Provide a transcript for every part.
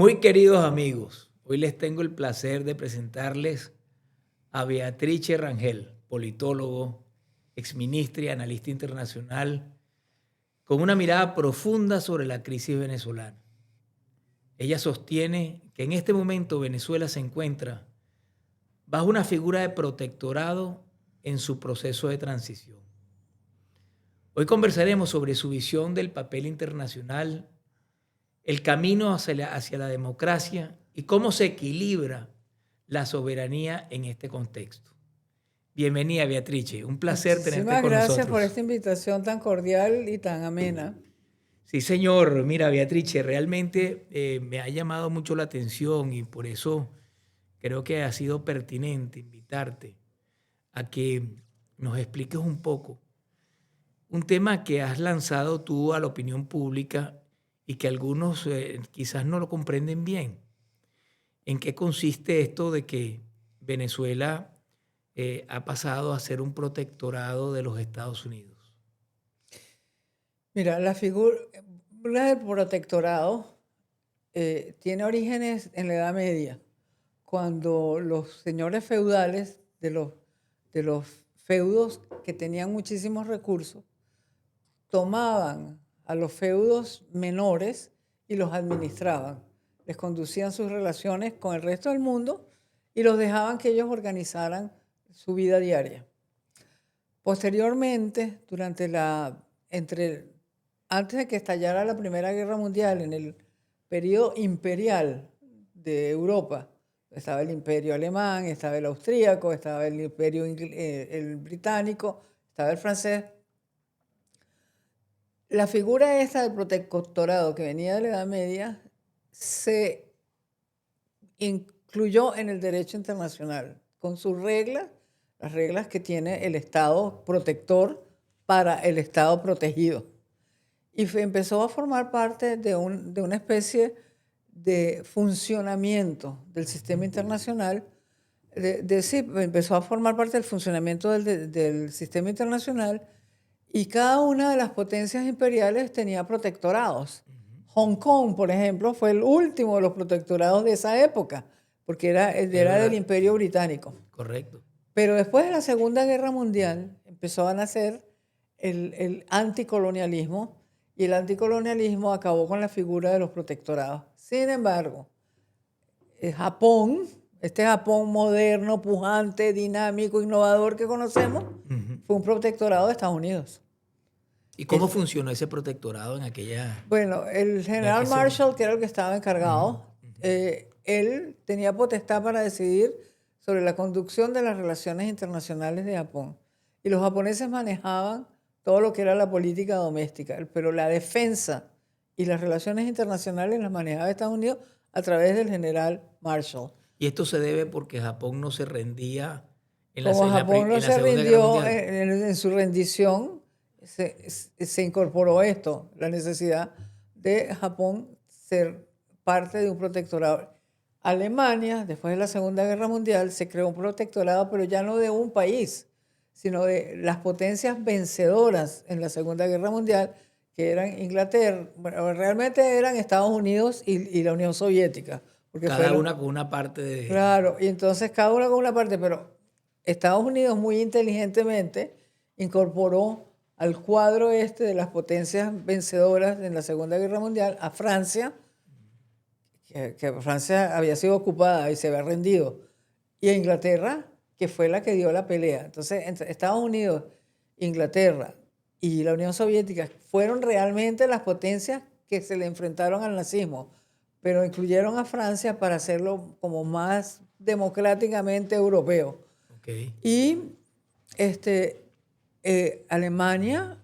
Muy queridos amigos, hoy les tengo el placer de presentarles a Beatrice Rangel, politólogo, exministra y analista internacional, con una mirada profunda sobre la crisis venezolana. Ella sostiene que en este momento Venezuela se encuentra bajo una figura de protectorado en su proceso de transición. Hoy conversaremos sobre su visión del papel internacional, el camino hacia la democracia y cómo se equilibra la soberanía en este contexto. Bienvenida, Beatrice. Un placer tenerte Muchísimas con gracias por nosotros. esta invitación tan cordial y tan amena. Sí, señor. Mira, Beatrice, realmente me ha llamado mucho la atención y por eso creo que ha sido pertinente invitarte a que nos expliques un poco un tema que has lanzado tú a la opinión pública y que algunos quizás no lo comprenden bien. ¿En qué consiste esto de que Venezuela ha pasado a ser un protectorado de los Estados Unidos? Mira, la figura del protectorado tiene orígenes en la Edad Media, cuando los señores feudales de los feudos que tenían muchísimos recursos tomaban a los feudos menores y los administraban. Les conducían sus relaciones con el resto del mundo y los dejaban que ellos organizaran su vida diaria. Posteriormente, antes de que estallara la Primera Guerra Mundial, en el periodo imperial de Europa, estaba el Imperio Alemán, estaba el austríaco, estaba el Imperio el británico, estaba el francés. La figura esta del protectorado que venía de la Edad Media se incluyó en el derecho internacional con sus reglas, las reglas que tiene el Estado protector para el Estado protegido. Y empezó a formar parte de una especie de funcionamiento del sistema internacional. Sí, empezó a formar parte del funcionamiento del sistema internacional y cada una de las potencias imperiales tenía protectorados. Hong Kong, por ejemplo, fue el último de los protectorados de esa época, porque era Es del verdad, Imperio Británico. correcto. Pero después de la Segunda Guerra Mundial empezó a nacer el anticolonialismo, y el anticolonialismo acabó con la figura de los protectorados. Sin embargo, Japón, este Japón moderno, pujante, dinámico, innovador que conocemos, Ujú. fue un protectorado de Estados Unidos. ¿Y cómo Es- funcionó ese protectorado bueno, el en general aquel segundo? Marshall, que era el que estaba Ujú, encargado, ujú. él tenía potestad para decidir sobre la conducción de las relaciones internacionales de Japón. Y los japoneses manejaban todo lo que era la política doméstica, pero la defensa y las relaciones internacionales las manejaba Estados Unidos a través del general Marshall. Y esto se debe porque Japón no se rendía Como Japón no en la se Segunda Guerra rindió Mundial. en su rendición, se incorporó esto, la necesidad de Japón ser parte de un protectorado. Alemania, después de la Segunda Guerra Mundial, se creó un protectorado, pero ya no de un país, sino de las potencias vencedoras en la Segunda Guerra Mundial, que eran Inglaterra, bueno, realmente eran Estados Unidos y la Unión Soviética, porque Cada fueron. una con una parte de... Claro, y entonces cada uno con una parte, pero Estados Unidos muy inteligentemente incorporó al cuadro este de las potencias vencedoras en la Segunda Guerra Mundial a Francia, que Francia había sido ocupada y se había rendido, y a Inglaterra, que fue la que dio la pelea. Entonces, entre Estados Unidos, Inglaterra y la Unión Soviética fueron realmente las potencias que se le enfrentaron al nazismo, pero incluyeron a Francia para hacerlo como más democráticamente europeo. Ok. Y este, Alemania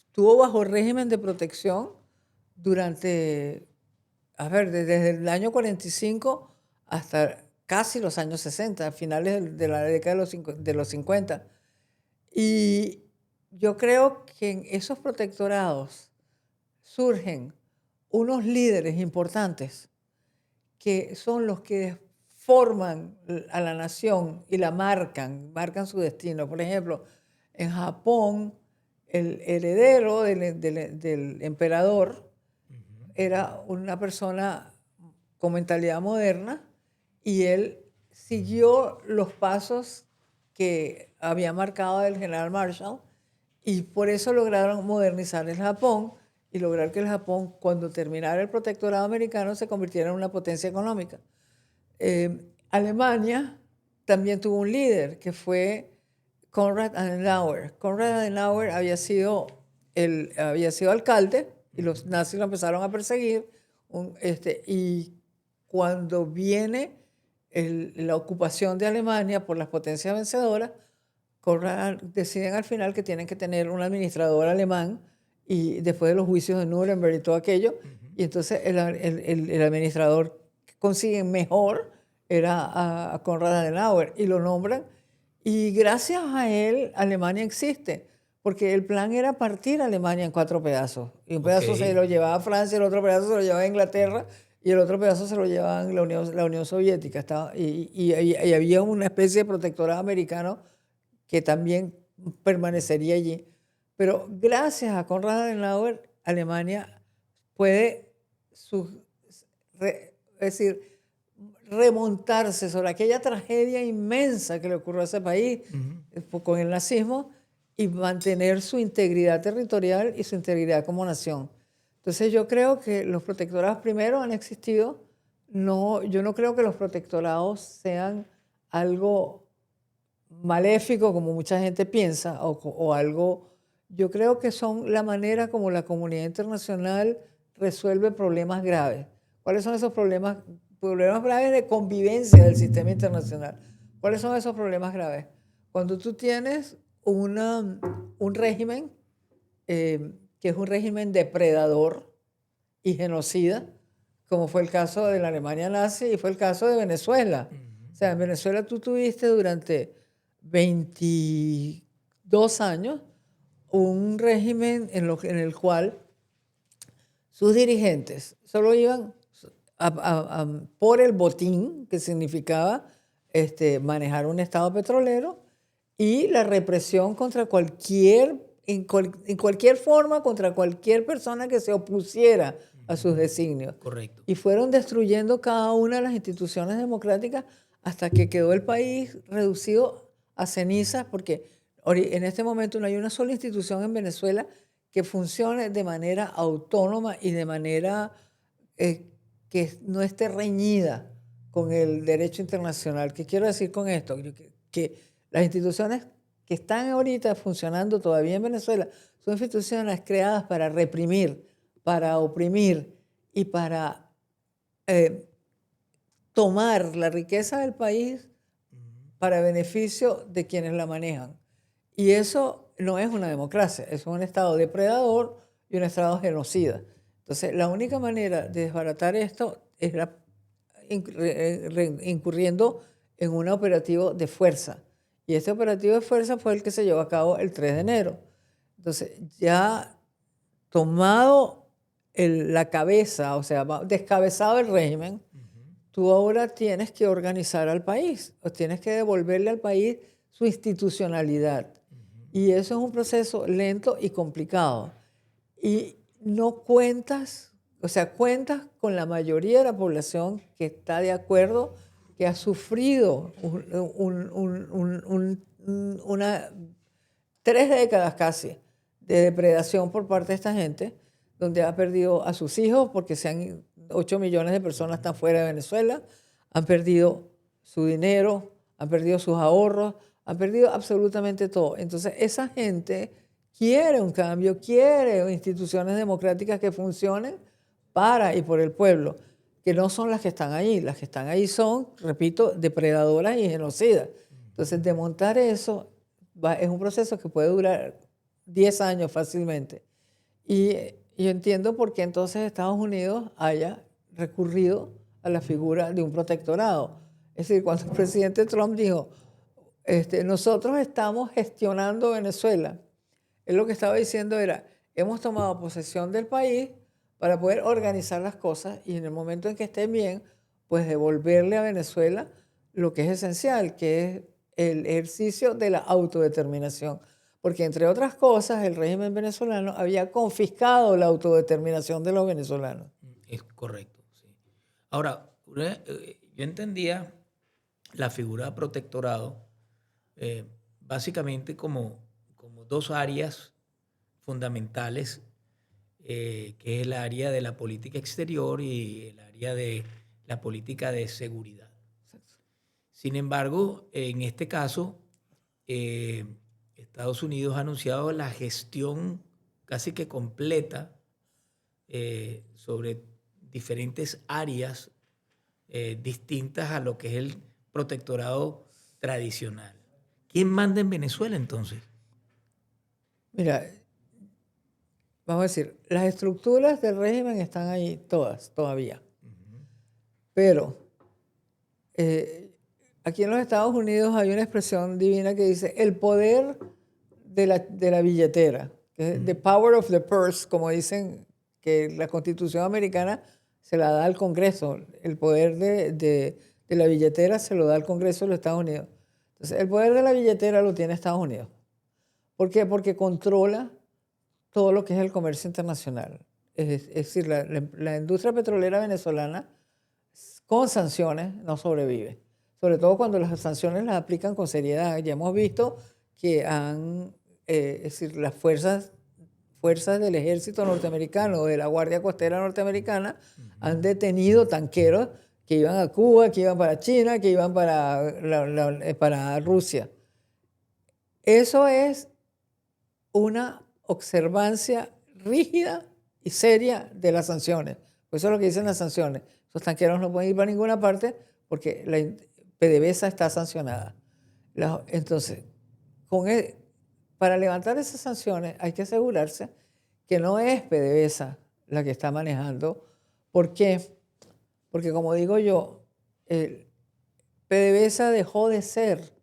estuvo bajo régimen de protección durante, a ver, desde el año 45 hasta casi los años 60, finales de la década de los 50. Y yo creo que en esos protectorados surgen unos líderes importantes que son los que forman a la nación y la marcan su destino. Por ejemplo, en Japón, el heredero del emperador Ujú. era una persona con mentalidad moderna, y él siguió los pasos que había marcado el general Marshall, y por eso lograron modernizar el Japón y lograr que el Japón, cuando terminara el protectorado americano, se convirtiera en una potencia económica. Alemania también tuvo un líder que fue Konrad Adenauer. Konrad Adenauer había sido alcalde y los nazis lo empezaron a perseguir. Y cuando viene la ocupación de Alemania por las potencias vencedoras, deciden al final que tienen que tener un administrador alemán, y después de los juicios de Nuremberg y todo aquello, y entonces el administrador que consiguen mejor era a Konrad Adenauer, y lo nombran, y gracias a él Alemania existe, porque el plan era partir a Alemania en 4 pedazos, y un pedazo se lo llevaba a Francia, el otro pedazo se lo llevaba a Inglaterra, y el otro pedazo se lo llevaban la Unión Soviética. Y había una especie de protectorado americano que también permanecería allí. Pero gracias a Konrad Adenauer, Alemania puede remontarse sobre aquella tragedia inmensa que le ocurrió a ese país con el nazismo, y mantener su integridad territorial y su integridad como nación. Entonces yo creo que los protectorados primero han existido. Yo no creo que los protectorados sean algo maléfico como mucha gente piensa, o algo. Yo creo que son la manera como la comunidad internacional resuelve problemas graves. ¿Cuáles son esos problemas? Problemas graves de convivencia del sistema internacional. ¿Cuáles son esos problemas graves? Cuando tú tienes un régimen que es un régimen depredador y genocida, como fue el caso de la Alemania nazi y fue el caso de Venezuela. O sea, en Venezuela tú tuviste durante 22 años un régimen en el cual sus dirigentes solo iban por el botín, que significaba manejar un estado petrolero, y la represión contra en cualquier forma, contra cualquier persona que se opusiera a sus designios. Correcto. Y fueron destruyendo cada una de las instituciones democráticas hasta que quedó el país reducido a cenizas, porque en este momento no hay una sola institución en Venezuela que funcione de manera autónoma y de manera que no esté reñida con el derecho internacional. ¿Qué quiero decir con esto? Que las instituciones que están ahorita funcionando todavía en Venezuela son instituciones creadas para reprimir, para oprimir y para tomar la riqueza del país para beneficio de quienes la manejan. Y eso no es una democracia, es un estado depredador y un estado genocida. Entonces, la única manera de desbaratar esto es incurriendo en un operativo de fuerza. Y este operativo de fuerza fue el que se llevó a cabo el 3 de enero. Entonces, ya tomado la cabeza, o sea, descabezado el régimen, tú ahora tienes que organizar al país, o tienes que devolverle al país su institucionalidad. Y eso es un proceso lento y complicado. Y no cuentas, o sea, cuentas con la mayoría de la población que está de acuerdo, que ha sufrido 3 décadas casi de depredación por parte de esta gente, donde ha perdido a sus hijos, porque 8 millones de personas están fuera de Venezuela, han perdido su dinero, han perdido sus ahorros, han perdido absolutamente todo. Entonces, esa gente quiere un cambio, quiere instituciones democráticas que funcionen para y por el pueblo, que no son las que están ahí. Las que están ahí son, repito, depredadoras y genocidas. Entonces, desmontar eso es un proceso que puede durar 10 años fácilmente. Y yo entiendo por qué entonces Estados Unidos haya recurrido a la figura de un protectorado. Es decir, cuando el presidente Trump dijo, nosotros estamos gestionando Venezuela, él lo que estaba diciendo era, hemos tomado posesión del país para poder organizar las cosas, y en el momento en que estén bien, pues devolverle a Venezuela lo que es esencial, que es el ejercicio de la autodeterminación. Porque, entre otras cosas, el régimen venezolano había confiscado la autodeterminación de los venezolanos. Es correcto, sí. Ahora, yo entendía la figura de protectorado básicamente como dos áreas fundamentales, que es el área de la política exterior y el área de la política de seguridad. Sin embargo, en este caso, eh, Estados Unidos ha anunciado la gestión casi que completa sobre diferentes áreas distintas a lo que es el protectorado tradicional. ¿Quién manda en Venezuela entonces? Mira, vamos a decir, las estructuras del régimen están ahí todas, todavía. Pero aquí en los Estados Unidos hay una expresión divina que dice el poder de la billetera, que es the power of the purse, como dicen que la Constitución americana se la da al Congreso. El poder de la billetera se lo da al Congreso de los Estados Unidos. Entonces, el poder de la billetera lo tiene Estados Unidos. ¿Por qué? Porque controla todo lo que es el comercio internacional. Es decir, la industria petrolera venezolana con sanciones no sobrevive. Sobre todo cuando las sanciones las aplican con seriedad. Ya hemos visto que es decir, las fuerzas del ejército norteamericano o de la Guardia Costera norteamericana han detenido tanqueros que iban a Cuba, que iban para China, que iban para Rusia. Eso es una observancia rígida y seria de las sanciones. Pues eso es lo que dicen las sanciones. Esos tanqueros no pueden ir para ninguna parte porque la PDVSA está sancionada. Entonces, para levantar esas sanciones hay que asegurarse que no es PDVSA la que está manejando. ¿Por qué? Porque como digo yo, PDVSA dejó de ser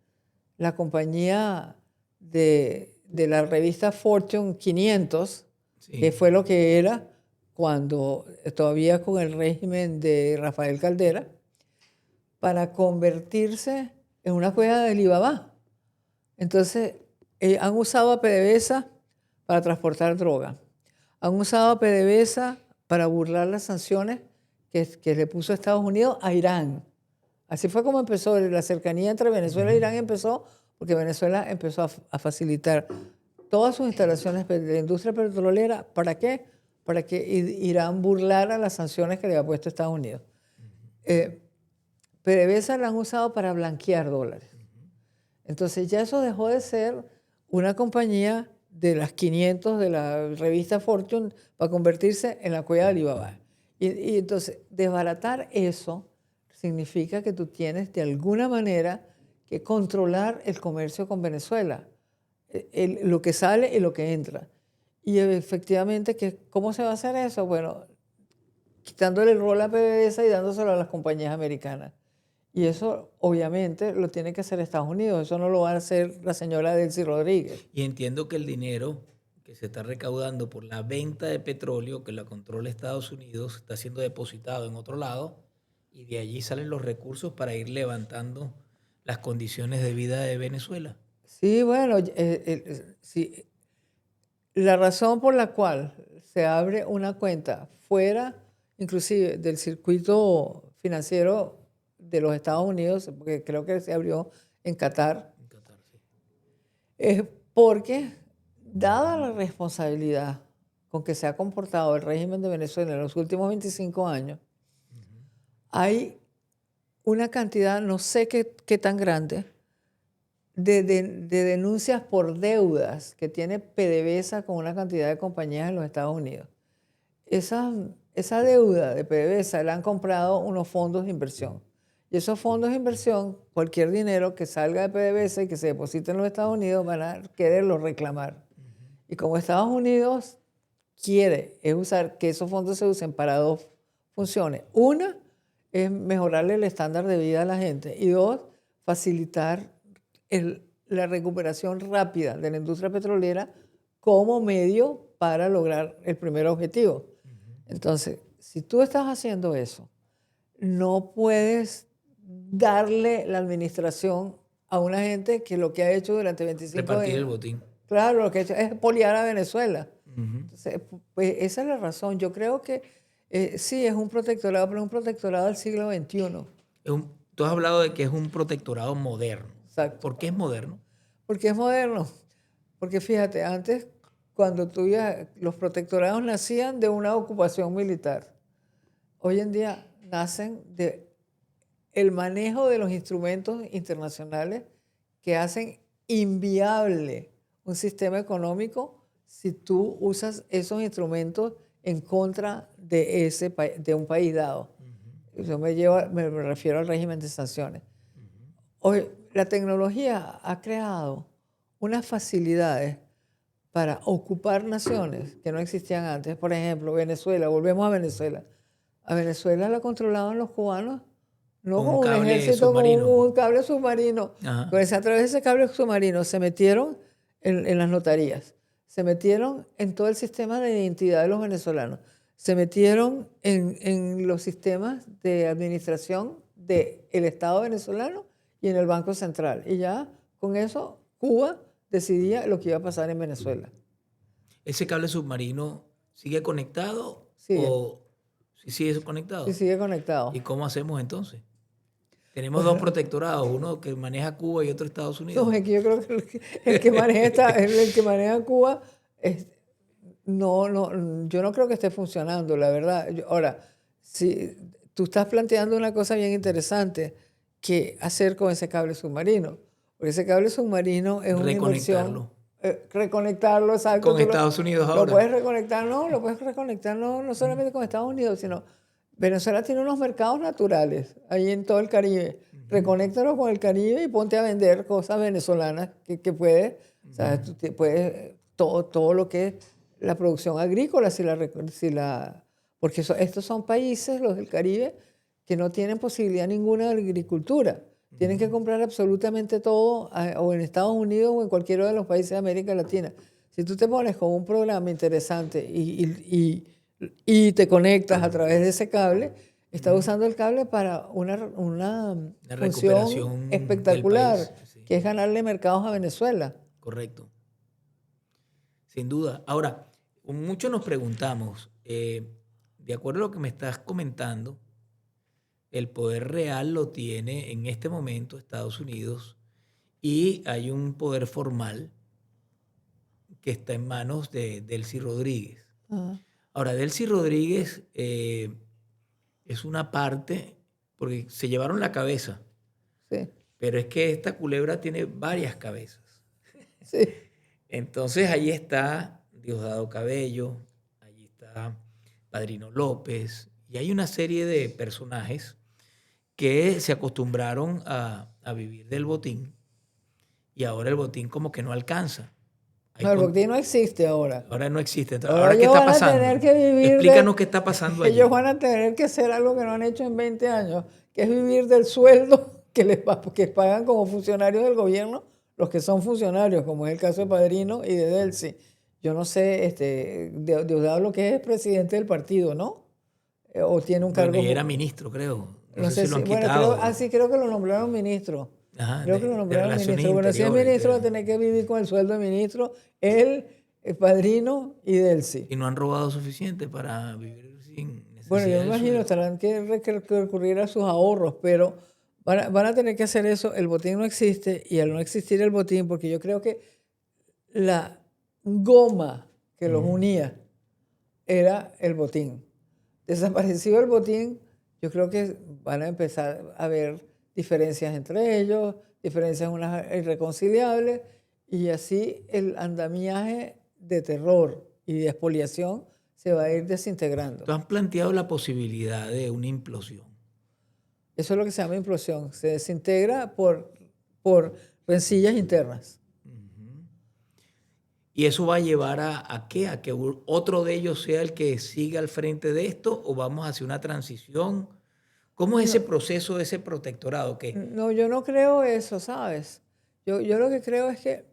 la compañía de la revista Fortune 500, sí, que fue lo que era cuando todavía con el régimen de Rafael Caldera, para convertirse en una cueva de Alibaba. Entonces, han usado a PDVSA para transportar droga. Han usado a PDVSA para burlar las sanciones que le puso Estados Unidos a Irán. Así fue como empezó. La cercanía entre Venezuela e Irán empezó porque Venezuela empezó a facilitar todas sus instalaciones de la industria petrolera. ¿Para qué? Para que Irán burlara las sanciones que le había puesto Estados Unidos. PDVSA la han usado para blanquear dólares. Entonces ya eso dejó de ser una compañía de las 500 de la revista Fortune para convertirse en la cueva de Alibaba. Y entonces desbaratar eso significa que tú tienes de alguna manera que controlar el comercio con Venezuela, lo que sale y lo que entra. Y efectivamente, ¿cómo se va a hacer eso? Bueno, quitándole el rol a PDVSA y dándoselo a las compañías americanas. Y eso, obviamente, lo tiene que hacer Estados Unidos. Eso no lo va a hacer la señora Delcy Rodríguez. Y entiendo que el dinero que se está recaudando por la venta de petróleo, que la controla Estados Unidos, está siendo depositado en otro lado y de allí salen los recursos para ir levantando las condiciones de vida de Venezuela. Sí, bueno, sí. La razón por la cual se abre una cuenta fuera, inclusive, del circuito financiero de los Estados Unidos, porque creo que se abrió en Qatar, sí, es porque, dada la responsabilidad con que se ha comportado el régimen de Venezuela en los últimos 25 años, hay una cantidad, no sé qué tan grande, de denuncias por deudas que tiene PDVSA con una cantidad de compañías en los Estados Unidos. Esa deuda de PDVSA la han comprado unos fondos de inversión. Y esos fondos de inversión, cualquier dinero que salga de PDVSA y que se deposite en los Estados Unidos, van a quererlo reclamar. Y como Estados Unidos quiere usar que esos fondos se usen para dos funciones. Una es mejorarle el estándar de vida a la gente. Y dos, facilitar la recuperación rápida de la industria petrolera como medio para lograr el primer objetivo. Entonces, si tú estás haciendo eso, no puedes darle la administración a una gente que lo que ha hecho durante 25 años... Repartir el botín. Claro, lo que ha hecho es poliar a Venezuela. Entonces, pues esa es la razón. Yo creo que Sí, es un protectorado, pero es un protectorado del siglo XXI. Tú has hablado de que es un protectorado moderno. Exacto. ¿Por qué es moderno? Porque es moderno. Porque fíjate, antes, cuando los protectorados nacían de una ocupación militar. Hoy en día nacen de el manejo de los instrumentos internacionales que hacen inviable un sistema económico si tú usas esos instrumentos en contra de, de un país dado. Eso me refiero al régimen de sanciones. Hoy, la tecnología ha creado unas facilidades para ocupar naciones que no existían antes. Por ejemplo, Venezuela, volvemos a Venezuela. A Venezuela la controlaban los cubanos, no Con con un un cable ejército, con submarino. un cable submarino. Ajá. Pues a través de ese cable submarino se metieron en las notarías, se metieron en todo el sistema de identidad de los venezolanos, se metieron en los sistemas de administración del Estado venezolano y en el Banco Central. Y ya con eso Cuba decidía lo que iba a pasar en Venezuela. ¿Ese cable submarino sigue conectado Sigue, o sí sigue conectado? sí sigue conectado. ¿Y cómo hacemos entonces? Tenemos Pues, dos protectorados, uno que maneja Cuba y otro Estados Unidos. no, es que yo creo que el que maneja Cuba yo no creo que esté funcionando, la verdad. Ahora, si tú estás planteando una cosa bien interesante, ¿qué hacer con ese cable submarino? Porque ese cable submarino es una inversión. Reconectarlo, exacto. Con Estados Unidos Lo ahora. puedes reconectar, no solamente con Estados Unidos, sino Venezuela tiene unos mercados naturales ahí en todo el Caribe. Reconéctalo con el Caribe y ponte a vender cosas venezolanas que puedes, ¿sabes? Puedes todo lo que es la producción agrícola, porque estos son países, los del Caribe, que no tienen posibilidad ninguna de agricultura. Tienen que comprar absolutamente todo o en Estados Unidos o en cualquiera de los países de América Latina. Si tú te pones con un programa interesante y te conectas a través de ese cable, estás usando el cable para una función recuperación espectacular, del país, sí. que es ganarle mercados a Venezuela. Correcto. Sin duda. Ahora, muchos nos preguntamos, de acuerdo a lo que me estás comentando, el poder real lo tiene en este momento Estados Unidos y hay un poder formal que está en manos de Delcy Rodríguez. Ajá. Ahora, Delcy Rodríguez es una parte, porque se llevaron la cabeza, Sí, pero es que esta culebra tiene varias cabezas. sí. Entonces allí está Diosdado Cabello, allí está Padrino López, y hay una serie de personajes que se acostumbraron a vivir del botín y ahora el botín como que no alcanza. No, el botín no existe ahora. Ahora no existe. Entonces, Ahora ¿ahora qué ellos está van a pasando? tener que vivir Explícanos qué está pasando allí. Ellos van a tener que hacer algo que no han hecho en 20 años, que es vivir del sueldo que pagan como funcionarios del gobierno los que son funcionarios, como es el caso de Padrino y de Delcy. Yo no sé, Diosdado lo que es presidente del partido, ¿no? O tiene un cargo. Bueno, y era ministro, creo. No sé si lo han Bueno, quitado. creo que lo nombraron ministro. Ajá, Creo que lo de nombraron Relaciones ministro. Bueno, si es Interiores, ministro, va a creo. tener que vivir con el sueldo de ministro, él, el Padrino y Delcy. Y no han robado suficiente para vivir sin necesidad Bueno, yo me de imagino, sueldo. estarán que recurrir a sus ahorros, pero van a tener que hacer eso. El botín no existe y al no existir el botín, porque yo creo que la goma que los unía era el botín. Desaparecido el botín, yo creo que van a empezar a haber diferencias entre ellos, diferencias unas irreconciliables, y así el andamiaje de terror y de expoliación se va a ir desintegrando. ¿Tú has planteado la posibilidad de una implosión? Eso es lo que se llama implosión. Se desintegra por rencillas internas. ¿Y eso va a llevar a qué? ¿A que otro de ellos sea el que siga al frente de esto o vamos hacia una transición? ¿Cómo es ese proceso de ese protectorado? No, yo no creo eso, ¿sabes? Yo lo que creo es que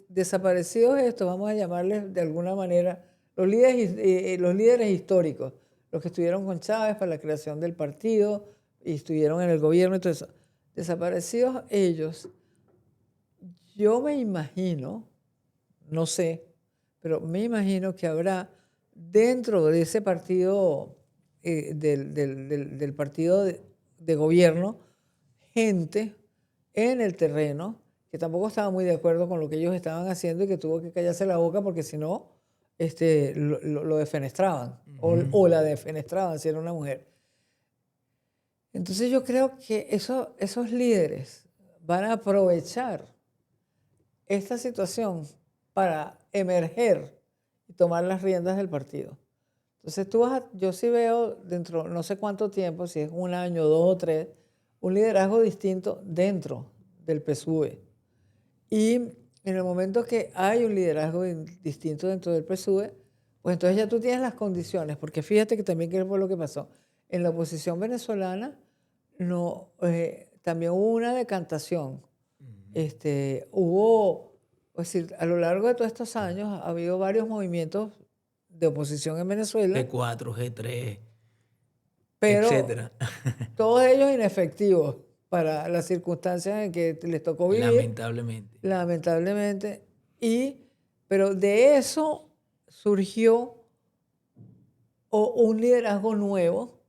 desaparecidos estos, vamos a llamarles de alguna manera, los líderes históricos, los que estuvieron con Chávez para la creación del partido y estuvieron en el gobierno y todo eso, desaparecidos ellos, yo me imagino, no sé, pero me imagino que habrá dentro de ese partido, del partido de gobierno, gente en el terreno que tampoco estaba muy de acuerdo con lo que ellos estaban haciendo y que tuvo que callarse la boca porque si no, lo defenestraban o la defenestraban si era una mujer. Entonces yo creo que esos líderes van a aprovechar esta situación para emerger y tomar las riendas del partido. Entonces yo sí veo dentro, no sé cuánto tiempo, si es un año, 2 o 3, un liderazgo distinto dentro del PSUV. Y en el momento que hay un liderazgo distinto dentro del PSUV, pues entonces ya tú tienes las condiciones, porque fíjate que también qué fue lo que pasó. En la oposición venezolana no, también hubo una decantación. Es decir, a lo largo de todos estos años ha habido varios movimientos de oposición en Venezuela, G4, G3, pero etcétera. todos ellos inefectivos para las circunstancias en que les tocó vivir, Lamentablemente. lamentablemente. Pero de eso surgió un liderazgo nuevo,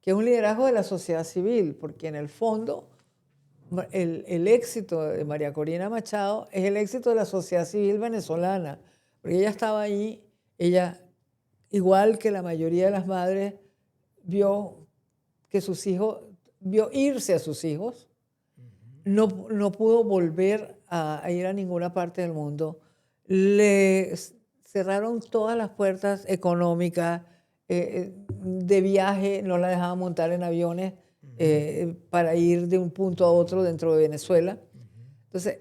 que es un liderazgo de la sociedad civil, porque en el fondo el éxito de María Corina Machado es el éxito de la sociedad civil venezolana, porque ella estaba ahí, ella, igual que la mayoría de las madres, vio irse a sus hijos, no pudo volver a ir a ninguna parte del mundo. Le cerraron todas las puertas económicas, de viaje, no la dejaban montar en aviones para ir de un punto a otro dentro de Venezuela. Entonces,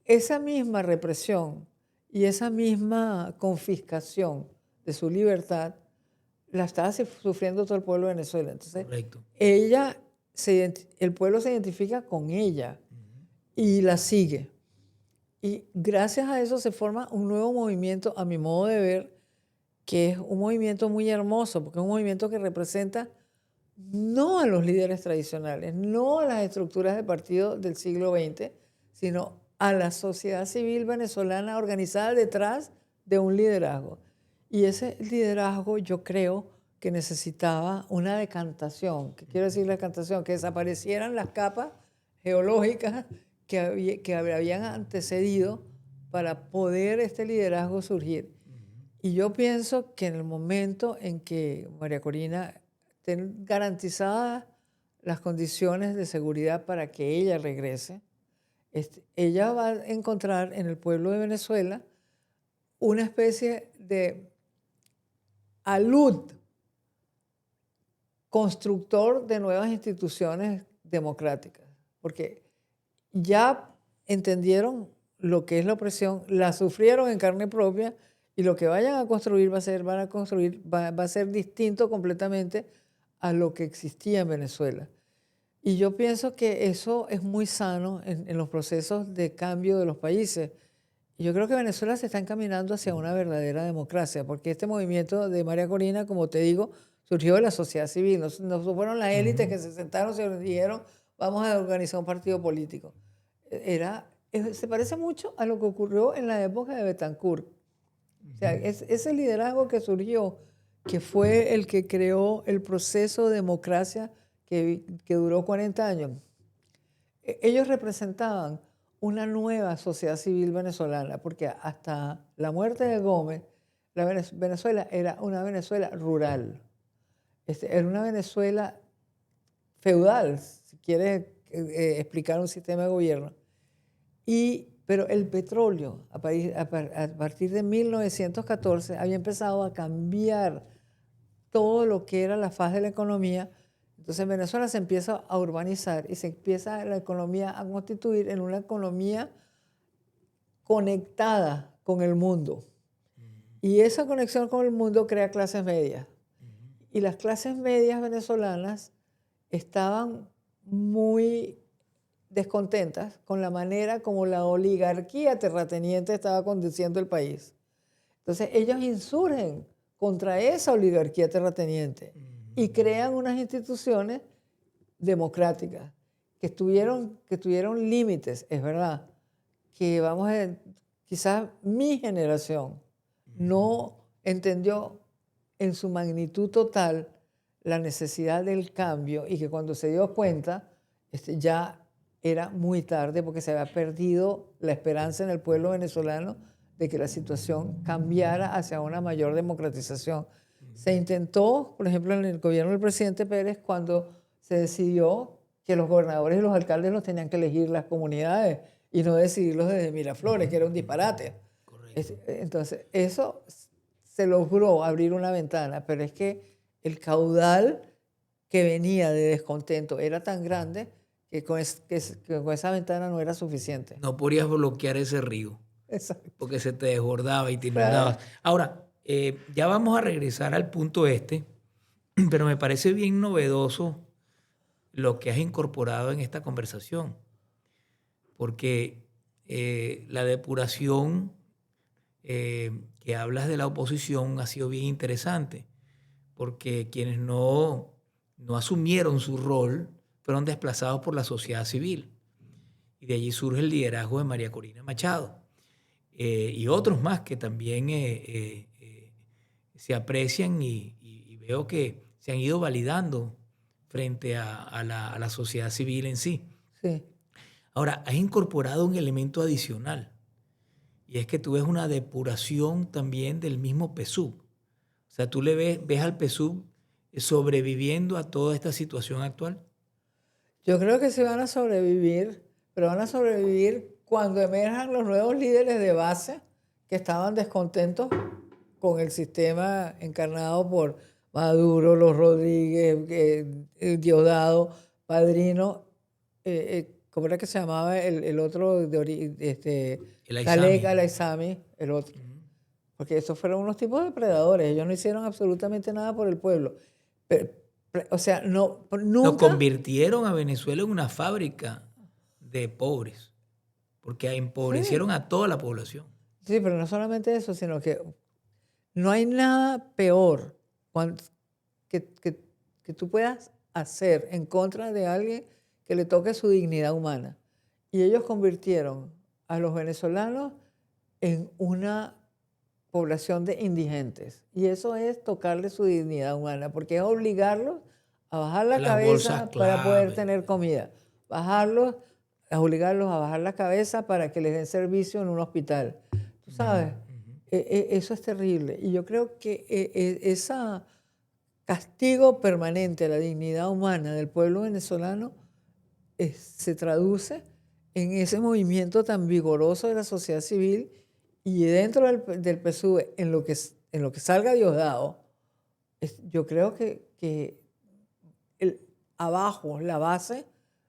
esa misma represión y esa misma confiscación de su libertad la estaba sufriendo todo el pueblo de Venezuela. Entonces, correcto. el pueblo se identifica con ella y la sigue. Y gracias a eso se forma un nuevo movimiento, a mi modo de ver, que es un movimiento muy hermoso, porque es un movimiento que representa no a los líderes tradicionales, no a las estructuras de partido del siglo XX, sino a la sociedad civil venezolana organizada detrás de un liderazgo. Y ese liderazgo yo creo que necesitaba una decantación. ¿Qué quiero decir decantación? Que desaparecieran las capas geológicas que habían antecedido para poder este liderazgo surgir. Y yo pienso que en el momento en que María Corina estén garantizadas las condiciones de seguridad para que ella regrese, ella va a encontrar en el pueblo de Venezuela una especie de alud constructor de nuevas instituciones democráticas, porque ya entendieron lo que es la opresión, la sufrieron en carne propia y lo que vayan a construir va a ser distinto completamente a lo que existía en Venezuela. Y yo pienso que eso es muy sano en los procesos de cambio de los países. Y yo creo que Venezuela se está encaminando hacia una verdadera democracia, porque este movimiento de María Corina, como te digo, surgió de la sociedad civil. No fueron las élites que se sentaron y se dijeron, vamos a organizar un partido político. Se parece mucho a lo que ocurrió en la época de Betancourt. O sea, ese liderazgo que surgió, que fue el que creó el proceso de democracia que duró 40 años, ellos representaban una nueva sociedad civil venezolana, porque hasta la muerte de Gómez, Venezuela era una Venezuela rural. Era una Venezuela feudal, si quieres explicar un sistema de gobierno. Pero el petróleo, a partir de 1914, había empezado a cambiar todo lo que era la faz de la economía. Entonces Venezuela se empieza a urbanizar y se empieza la economía a constituir en una economía conectada con el mundo. Y esa conexión con el mundo crea clases medias. Y las clases medias venezolanas estaban muy descontentas con la manera como la oligarquía terrateniente estaba conduciendo el país. Entonces ellos insurgen contra esa oligarquía terrateniente y crean unas instituciones democráticas que tuvieron límites, es verdad, que quizás mi generación no entendió en su magnitud total la necesidad del cambio y que cuando se dio cuenta ya era muy tarde porque se había perdido la esperanza en el pueblo venezolano de que la situación cambiara hacia una mayor democratización. Se intentó, por ejemplo, en el gobierno del presidente Pérez, cuando se decidió que los gobernadores y los alcaldes los tenían que elegir las comunidades y no decidirlos desde Miraflores, que era un disparate. Correcto. Entonces, eso se logró abrir una ventana, pero es que el caudal que venía de descontento era tan grande que con esa ventana no era suficiente. No podrías bloquear ese río Exacto. porque se te desbordaba y te Claro. inundabas. Ahora, ya vamos a regresar al punto pero me parece bien novedoso lo que has incorporado en esta conversación, porque la depuración que hablas de la oposición ha sido bien interesante, porque quienes no asumieron su rol fueron desplazados por la sociedad civil. Y de allí surge el liderazgo de María Corina Machado y otros más que también se aprecian y veo que se han ido validando frente a la sociedad civil en sí. Sí. Ahora, has incorporado un elemento adicional y es que tú ves una depuración también del mismo PSUV. O sea, tú ves al PSUV sobreviviendo a toda esta situación actual. Yo creo que sí van a sobrevivir, pero van a sobrevivir cuando emerjan los nuevos líderes de base que estaban descontentos con el sistema encarnado por Maduro, los Rodríguez, Diosdado, Padrino, ¿cómo era que se llamaba el otro? El Talek Aizami. Al-Aizami, el otro. Porque esos fueron unos tipos depredadores. Ellos no hicieron absolutamente nada por el pueblo. O sea, Lo nunca... convirtieron a Venezuela en una fábrica de pobres, porque empobrecieron a toda la población. Sí, pero no solamente eso, sino que no hay nada peor que tú puedas hacer en contra de alguien que le toque su dignidad humana. Y ellos convirtieron a los venezolanos en una población de indigentes. Y eso es tocarle su dignidad humana, porque es obligarlos a bajar la Las cabeza bolsas para poder clave. tener comida. Obligarlos a bajar la cabeza para que les den servicio en un hospital. Tú sabes, eso es terrible. Y yo creo que ese castigo permanente a la dignidad humana del pueblo venezolano se traduce en ese movimiento tan vigoroso de la sociedad civil y dentro del PSUV, en lo que salga Diosdado, yo creo que abajo, la base,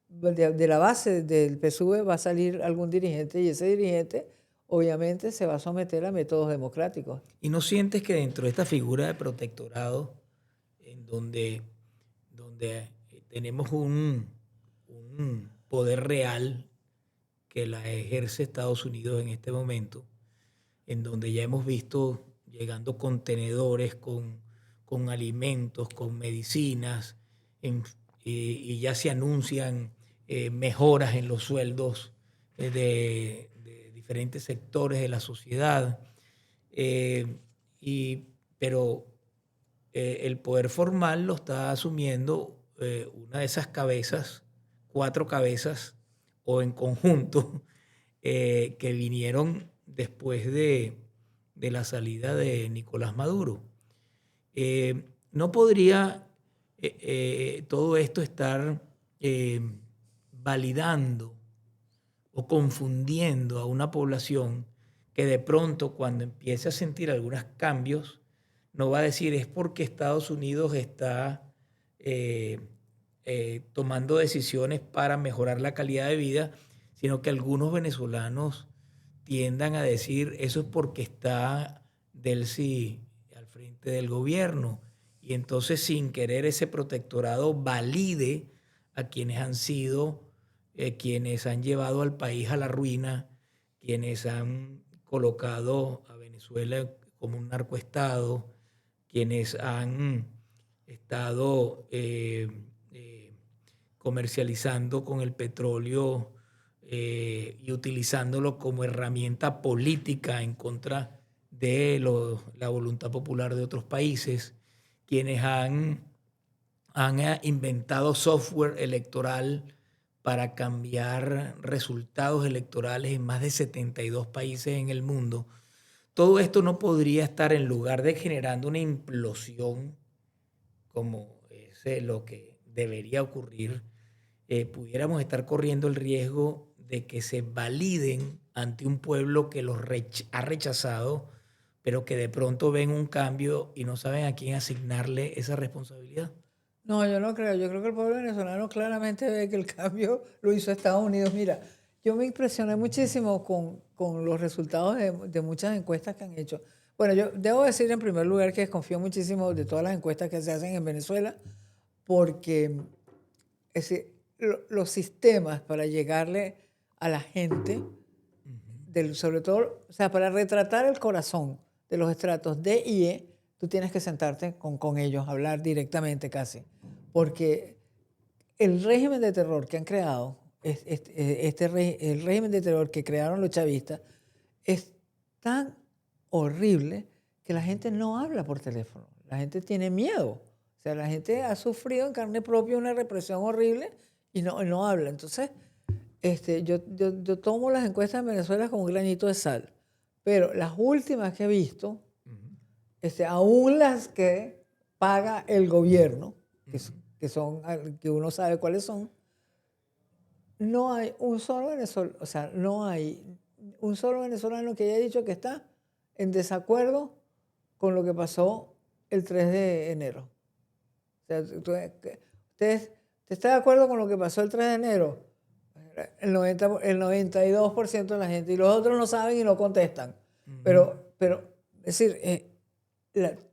de la base del PSUV va a salir algún dirigente y ese dirigente obviamente se va a someter a métodos democráticos. ¿Y no sientes que dentro de esta figura de protectorado, en donde tenemos un poder real que la ejerce Estados Unidos en este momento, en donde ya hemos visto llegando contenedores con alimentos, con medicinas, y ya se anuncian mejoras en los sueldos de diferentes sectores de la sociedad, pero el poder formal lo está asumiendo una de esas cabezas, 4 cabezas, o en conjunto, que vinieron después de la salida de Nicolás Maduro. ¿No podría todo esto estar validando o confundiendo a una población que de pronto, cuando empiece a sentir algunos cambios, no va a decir es porque Estados Unidos está tomando decisiones para mejorar la calidad de vida, sino que algunos venezolanos tiendan a decir eso es porque está Delcy al frente del gobierno y entonces sin querer ese protectorado valide a quienes han sido, quienes han llevado al país a la ruina, quienes han colocado a Venezuela como un narcoestado, quienes han estado comercializando con el petróleo y utilizándolo como herramienta política en contra de la voluntad popular de otros países. quienes han inventado software electoral para cambiar resultados electorales en más de 72 países en el mundo. Todo esto no podría estar, en lugar de generando una implosión, como es lo que debería ocurrir, pudiéramos estar corriendo el riesgo de que se validen ante un pueblo que los ha rechazado, pero que de pronto ven un cambio y no saben a quién asignarle esa responsabilidad. No, yo no creo. Yo creo que el pueblo venezolano claramente ve que el cambio lo hizo Estados Unidos. Mira, yo me impresioné muchísimo con los resultados de muchas encuestas que han hecho. Bueno, yo debo decir en primer lugar que desconfío muchísimo de todas las encuestas que se hacen en Venezuela, porque los sistemas para llegarle a la gente, sobre todo, o sea, para retratar el corazón de los estratos D y E, tú tienes que sentarte con ellos, hablar directamente casi. Porque el régimen de terror que han creado, el régimen de terror que crearon los chavistas, es tan horrible que la gente no habla por teléfono. La gente tiene miedo. O sea, la gente ha sufrido en carne propia una represión horrible y no habla. Entonces, yo tomo las encuestas en Venezuela como un granito de sal. Pero las últimas que he visto, aún las que paga el gobierno, que uno sabe cuáles son, no hay un solo venezolano, o sea, no hay un solo venezolano que haya dicho que está en desacuerdo con lo que pasó el 3 de enero. O sea, ¿usted está de acuerdo con lo que pasó el 3 de enero? El 92% de la gente, y los otros no saben y no contestan. Pero es decir,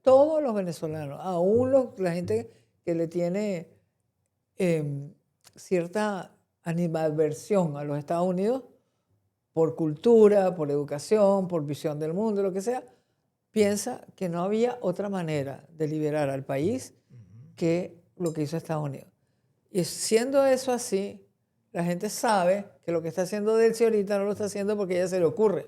todos los venezolanos, aún la gente que le tiene cierta animadversión a los Estados Unidos, por cultura, por educación, por visión del mundo, lo que sea, piensa que no había otra manera de liberar al país que lo que hizo Estados Unidos. Y siendo eso así, la gente sabe que lo que está haciendo Delcy ahorita no lo está haciendo porque a ella se le ocurre,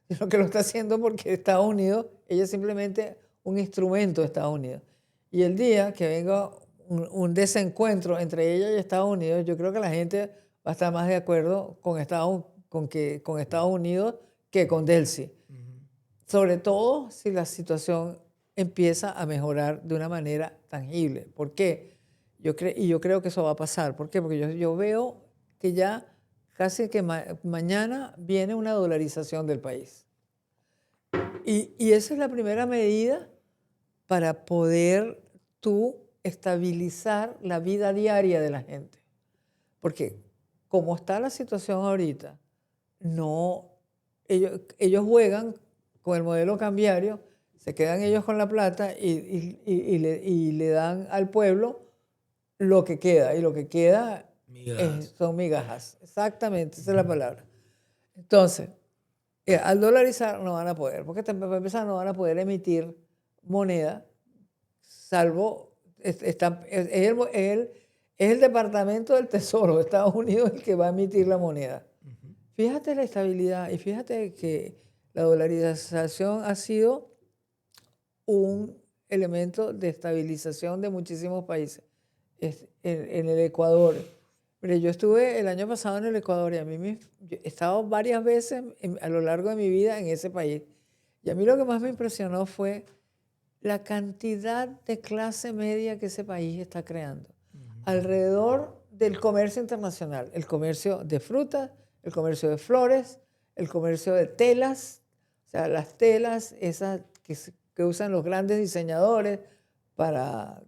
sino que lo está haciendo porque Estados Unidos, ella es simplemente un instrumento de Estados Unidos. Y el día que venga un desencuentro entre ella y Estados Unidos, yo creo que la gente va a estar más de acuerdo con Estados Unidos que con Delcy. Sobre todo si la situación empieza a mejorar de una manera tangible. ¿Por qué? Yo creo que eso va a pasar. ¿Por qué? Porque yo veo que ya casi que mañana viene una dolarización del país. Y esa es la primera medida para poder tú estabilizar la vida diaria de la gente. Porque como está la situación ahorita, ellos juegan con el modelo cambiario, se quedan ellos con la plata y le dan al pueblo lo que queda. Y lo que queda son migajas. Exactamente, esa es la palabra. Entonces, al dolarizar no van a poder, porque para empezar no van a poder emitir moneda, salvo, es el Departamento del Tesoro de Estados Unidos el que va a emitir la moneda. Fíjate la estabilidad y fíjate que la dolarización ha sido un elemento de estabilización de muchísimos países. En el Ecuador. Mire, yo estuve el año pasado en el Ecuador y yo he estado varias veces a lo largo de mi vida en ese país. Y a mí lo que más me impresionó fue la cantidad de clase media que ese país está creando alrededor del comercio internacional, el comercio de frutas, el comercio de flores, el comercio de telas, o sea, las telas esas que usan los grandes diseñadores para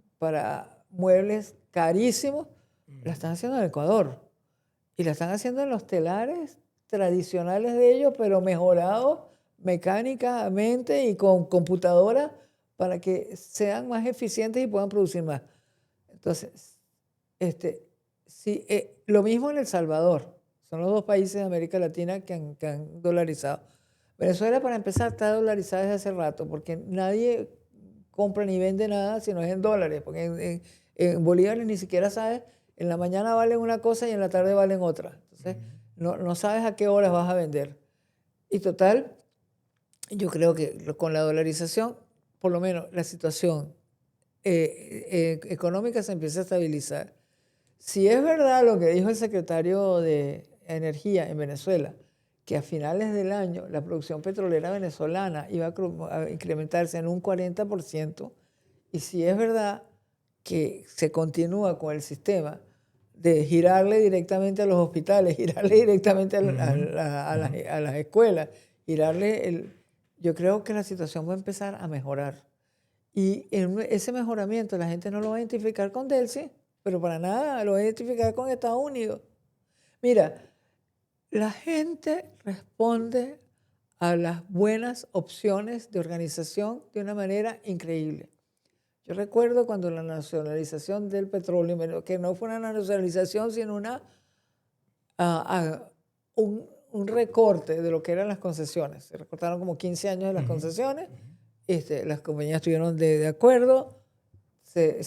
muebles carísimos, la están haciendo en Ecuador. Y la están haciendo en los telares tradicionales de ellos, pero mejorados mecánicamente y con computadora para que sean más eficientes y puedan producir más. Entonces, lo mismo en El Salvador. Son los dos países de América Latina que han dolarizado. Venezuela, para empezar, está dolarizada desde hace rato, porque nadie compra ni vende nada si no es en dólares, porque en bolívares ni siquiera sabes, en la mañana valen una cosa y en la tarde valen otra. Entonces, no sabes a qué horas vas a vender. Y total, yo creo que con la dolarización, por lo menos la situación económica se empiece a estabilizar. Si es verdad lo que dijo el secretario de Energía en Venezuela, que a finales del año la producción petrolera venezolana iba a incrementarse en un 40%, y si es verdad que se continúa con el sistema de girarle directamente a los hospitales, girarle directamente a las escuelas, yo creo que la situación va a empezar a mejorar. Y ese mejoramiento la gente no lo va a identificar con Delcy, pero para nada, lo va a identificar con Estados Unidos. Mira, la gente responde a las buenas opciones de organización de una manera increíble. Yo recuerdo cuando la nacionalización del petróleo, que no fue una nacionalización, sino un recorte de lo que eran las concesiones. Se recortaron como 15 años de las concesiones. Las compañías estuvieron de acuerdo, se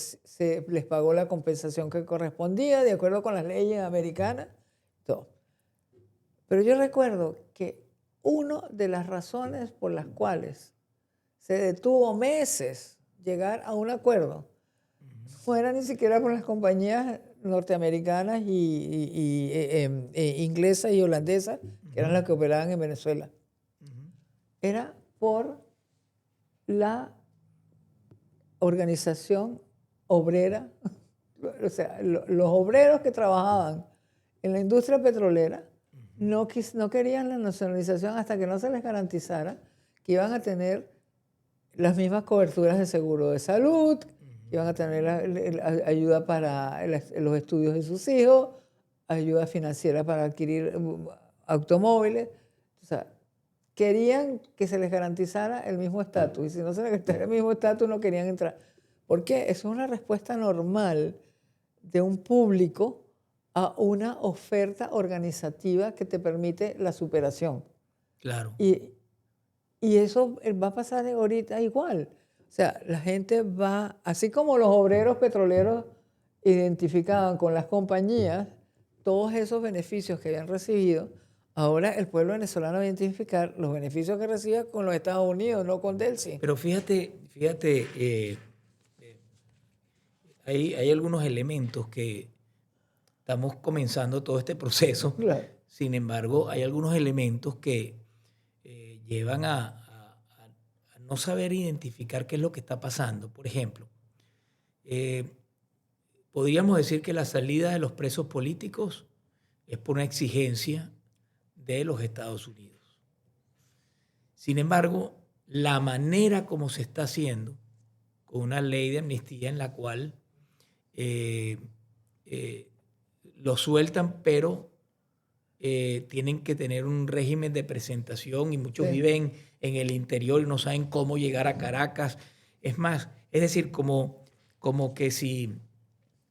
les pagó la compensación que correspondía, de acuerdo con las leyes americanas, todo. Pero yo recuerdo que una de las razones por las cuales se detuvo meses llegar a un acuerdo no era ni siquiera por las compañías norteamericanas inglesas y holandesas, que eran las que operaban en Venezuela. Era por la organización obrera, o sea, los obreros que trabajaban en la industria petrolera no querían la nacionalización hasta que no se les garantizara que iban a tener las mismas coberturas de seguro de salud, que iban a tener ayuda para los estudios de sus hijos, ayuda financiera para adquirir automóviles. O sea, querían que se les garantizara el mismo estatus. Y si no se les garantizara el mismo estatus, no querían entrar. ¿Por qué? Eso es una respuesta normal de un público a una oferta organizativa que te permite la superación. Claro. Y eso va a pasar ahorita igual. O sea, la gente va, así como los obreros petroleros identificaban con las compañías todos esos beneficios que habían recibido, ahora el pueblo venezolano va a identificar los beneficios que recibe con los Estados Unidos, no con Delcy. Pero fíjate, hay algunos elementos que estamos comenzando todo este proceso. Claro. Sin embargo, hay algunos elementos que llevan a no saber identificar qué es lo que está pasando. Por ejemplo, podríamos decir que la salida de los presos políticos es por una exigencia de los Estados Unidos. Sin embargo, la manera como se está haciendo, con una ley de amnistía en la cual lo sueltan, pero tienen que tener un régimen de presentación y muchos viven en el interior y no saben cómo llegar a Caracas. Es más, es decir, como que si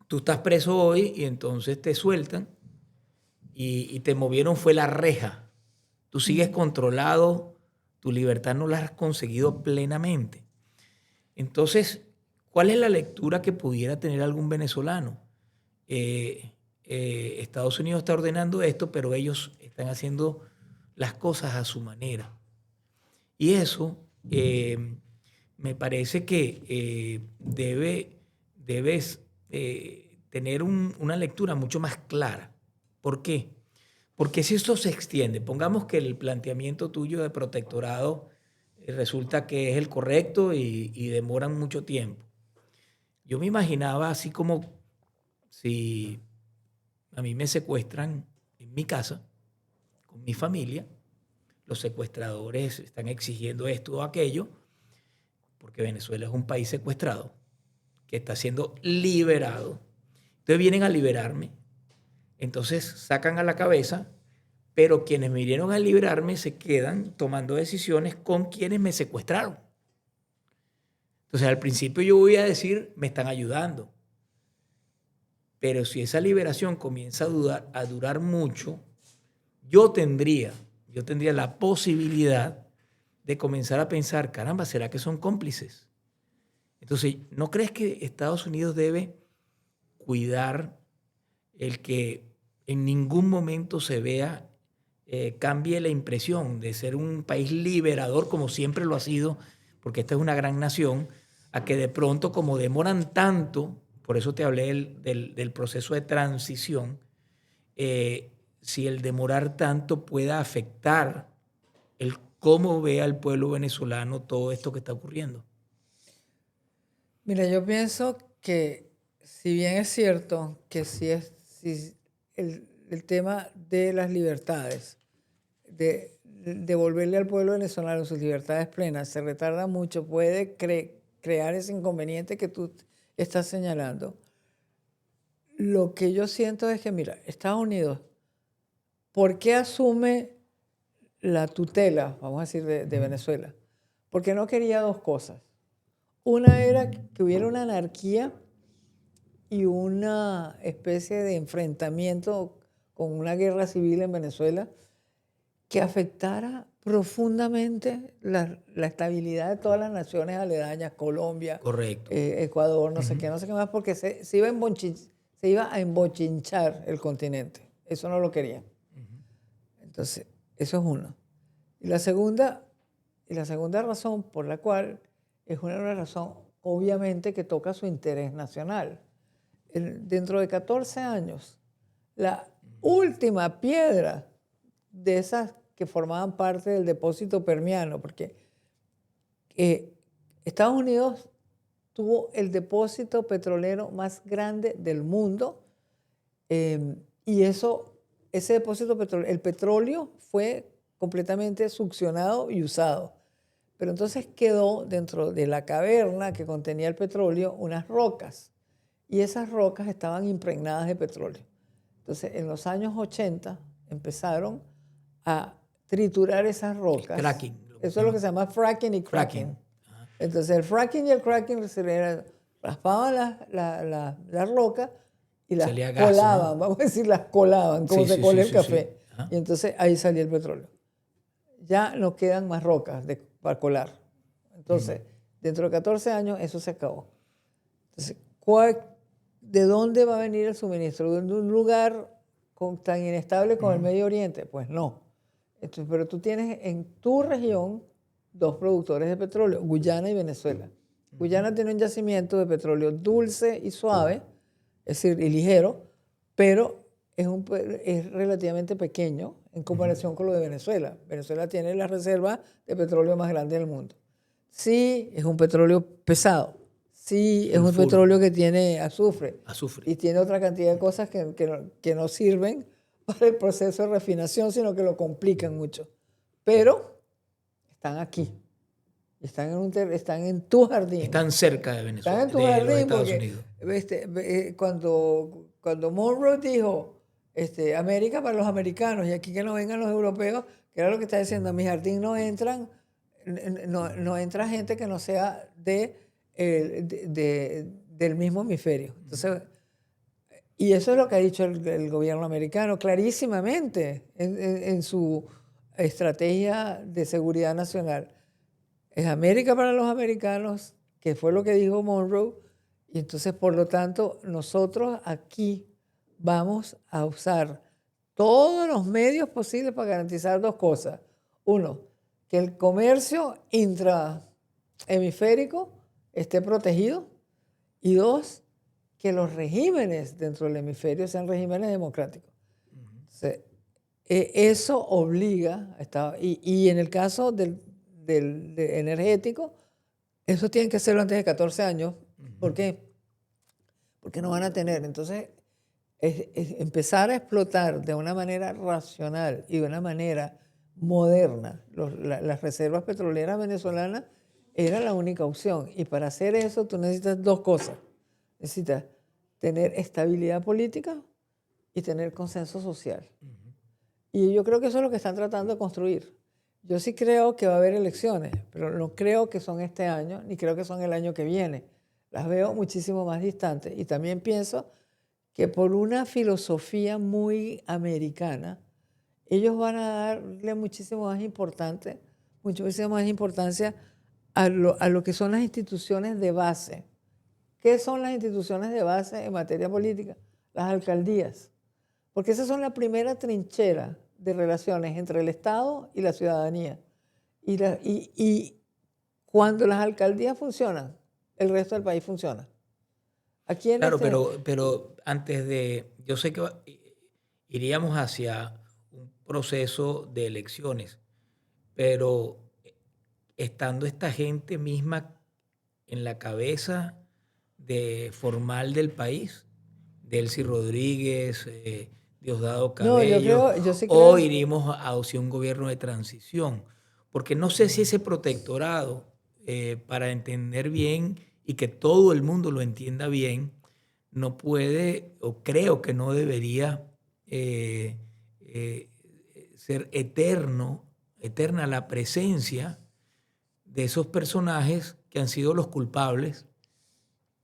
tú estás preso hoy y entonces te sueltan y te movieron fue la reja. Tú sigues controlado, tu libertad no la has conseguido plenamente. Entonces, ¿cuál es la lectura que pudiera tener algún venezolano? Estados Unidos está ordenando esto, pero ellos están haciendo las cosas a su manera. Y eso me parece que debes tener una lectura mucho más clara. ¿Por qué? Porque si esto se extiende, pongamos que el planteamiento tuyo de protectorado resulta que es el correcto y demoran mucho tiempo. Yo me imaginaba así como si a mí me secuestran en mi casa, con mi familia, los secuestradores están exigiendo esto o aquello, porque Venezuela es un país secuestrado, que está siendo liberado. Entonces vienen a liberarme, entonces sacan a la cabeza, pero quienes me vinieron a liberarme se quedan tomando decisiones con quienes me secuestraron. Entonces al principio yo voy a decir, me están ayudando. Pero si esa liberación comienza a durar mucho, yo tendría la posibilidad de comenzar a pensar, caramba, ¿será que son cómplices? Entonces, ¿no crees que Estados Unidos debe cuidar el que en ningún momento se vea, cambie la impresión de ser un país liberador, como siempre lo ha sido, porque esta es una gran nación, a que de pronto, como demoran tanto, por eso te hablé del proceso de transición, si el demorar tanto pueda afectar el cómo ve al pueblo venezolano todo esto que está ocurriendo. Mira, yo pienso que si bien es cierto que si el tema de las libertades, de devolverle al pueblo venezolano sus libertades plenas, se retarda mucho, puede crear ese inconveniente que tú estás señalando. Lo que yo siento es que, mira, Estados Unidos, ¿por qué asume la tutela, vamos a decir, de Venezuela? Porque no quería dos cosas. Una era que hubiera una anarquía y una especie de enfrentamiento con una guerra civil en Venezuela que afectara profundamente la estabilidad de todas las naciones aledañas, Colombia, Correcto. Ecuador, no sé qué más, porque se iba a embochinchar el continente. Eso no lo querían. Entonces, eso es uno. Y la segunda razón por la cual es una razón obviamente que toca su interés nacional. Dentro de 14 años, la última piedra de esas que formaban parte del depósito permiano, porque Estados Unidos tuvo el depósito petrolero más grande del mundo y ese depósito petrolero, el petróleo fue completamente succionado y usado. Pero entonces quedó dentro de la caverna que contenía el petróleo unas rocas y esas rocas estaban impregnadas de petróleo. Entonces en los años 80 empezaron a triturar esas rocas. Cracking. Eso es lo que se llama fracking y cracking. Entonces el fracking y el cracking raspaban las rocas y las Salía colaban, gas, ¿no? vamos a decir, las colaban, como Sí, se sí, cola sí, el sí, café. sí. Y entonces ahí salía el petróleo. Ya no quedan más rocas para colar. Entonces, dentro de 14 años eso se acabó. Entonces, ¿de dónde va a venir el suministro? ¿De un lugar tan inestable como el Medio Oriente? Pues no. Entonces, pero tú tienes en tu región dos productores de petróleo, Guyana y Venezuela. Guyana tiene un yacimiento de petróleo dulce y suave, es decir, y ligero, pero es relativamente pequeño en comparación con lo de Venezuela. Venezuela tiene la reserva de petróleo más grande del mundo. Sí, es un petróleo pesado. Sí, es un petróleo que tiene azufre. Y tiene otra cantidad de cosas que no sirven para el proceso de refinación, sino que lo complican mucho. Pero están aquí. Están en tu jardín. Están cerca de Venezuela, Están en tu de jardín los Estados porque Unidos. cuando Monroe dijo América para los americanos y aquí que no vengan los europeos, que era lo que está diciendo, a mi jardín no entra gente que no sea del mismo hemisferio. Entonces, y eso es lo que ha dicho el gobierno americano clarísimamente en su estrategia de seguridad nacional. Es América para los americanos, que fue lo que dijo Monroe, y entonces, por lo tanto, nosotros aquí vamos a usar todos los medios posibles para garantizar dos cosas. Uno, que el comercio intrahemisférico esté protegido, y dos, que los regímenes dentro del hemisferio sean regímenes democráticos. Entonces, eso obliga, y en el caso del energético, eso tienen que hacerlo antes de 14 años. ¿Por qué? Porque no van a tener. Entonces, es empezar a explotar de una manera racional y de una manera moderna las reservas petroleras venezolanas era la única opción. Y para hacer eso tú necesitas dos cosas. Necesitas tener estabilidad política y tener consenso social. Y yo creo que eso es lo que están tratando de construir. Yo sí creo que va a haber elecciones, pero no creo que son este año, ni creo que son el año que viene. Las veo muchísimo más distantes. Y también pienso que por una filosofía muy americana, ellos van a darle muchísimo más importancia a lo que son las instituciones de base. ¿Qué son las instituciones de base en materia política? Las alcaldías. Porque esas son la primera trinchera de relaciones entre el Estado y la ciudadanía. Y cuando las alcaldías funcionan, el resto del país funciona. Aquí en Claro, pero antes de, yo sé que iríamos hacia un proceso de elecciones, pero estando esta gente misma en la cabeza de formal del país, Delcy Rodríguez, Diosdado No, Cabello, yo sí o creo, iríamos hacia un gobierno de transición, porque no sé si ese protectorado, para entender bien y que todo el mundo lo entienda bien, no puede, o creo que no debería eh, eh, ser eterna la presencia de esos personajes que han sido los culpables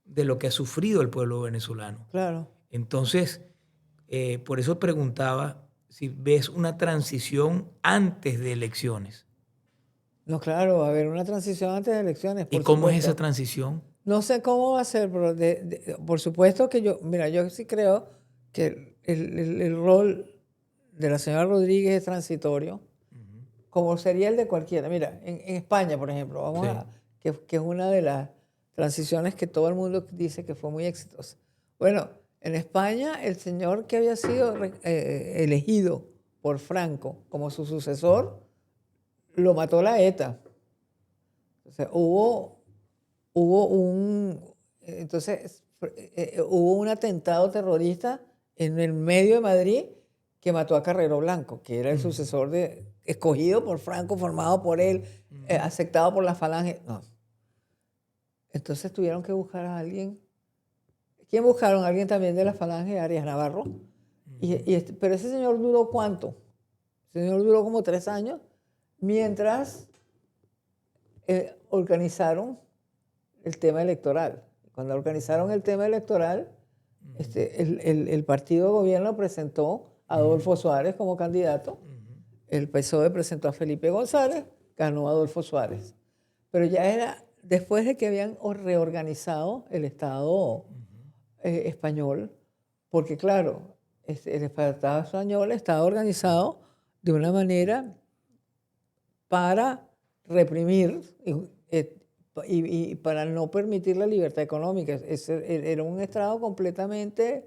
de lo que ha sufrido el pueblo venezolano. claro. Entonces, por eso preguntaba si ves una transición antes de elecciones. No, claro, va a haber una transición antes de elecciones, ¿Y por cómo es esa supuesto. transición? No sé cómo va a ser, pero por supuesto que mira, yo sí creo que el rol de la señora Rodríguez es transitorio, como sería el de cualquiera. Mira, en España, por ejemplo, Sí. que es una de las transiciones que todo el mundo dice que fue muy exitosa. Bueno, en España, el señor que había sido elegido por Franco como su sucesor, lo mató la ETA. O sea, hubo un atentado terrorista en el medio de Madrid que mató a Carrero Blanco, que era el sucesor escogido por Franco, formado por él, aceptado por la Falange. No. Entonces tuvieron que buscar a alguien. ¿Quién buscaron? Alguien también de la Falange, Arias Navarro. Pero ese señor duró ¿cuánto? Ese señor duró como 3 años, mientras organizaron el tema electoral. Cuando organizaron el tema electoral, el partido de gobierno presentó a Adolfo Suárez como candidato, el PSOE presentó a Felipe González, ganó Adolfo Suárez. Pero ya era después de que habían reorganizado el Estado español, porque claro, el Estado español estaba organizado de una manera para reprimir y para no permitir la libertad económica. Era un Estado completamente,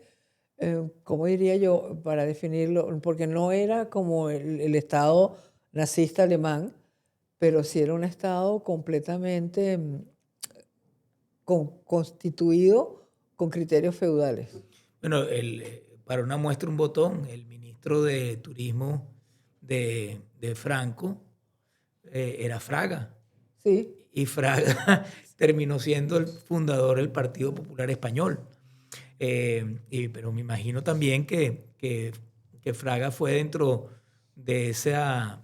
¿cómo diría yo? Para definirlo, porque no era como el Estado nazista alemán, pero sí era un Estado completamente constituido con criterios feudales. Bueno, para una muestra un botón, el ministro de Turismo de Franco era Fraga. Sí, Y Fraga terminó siendo el fundador del Partido Popular Español. Pero me imagino también que Fraga fue dentro de esa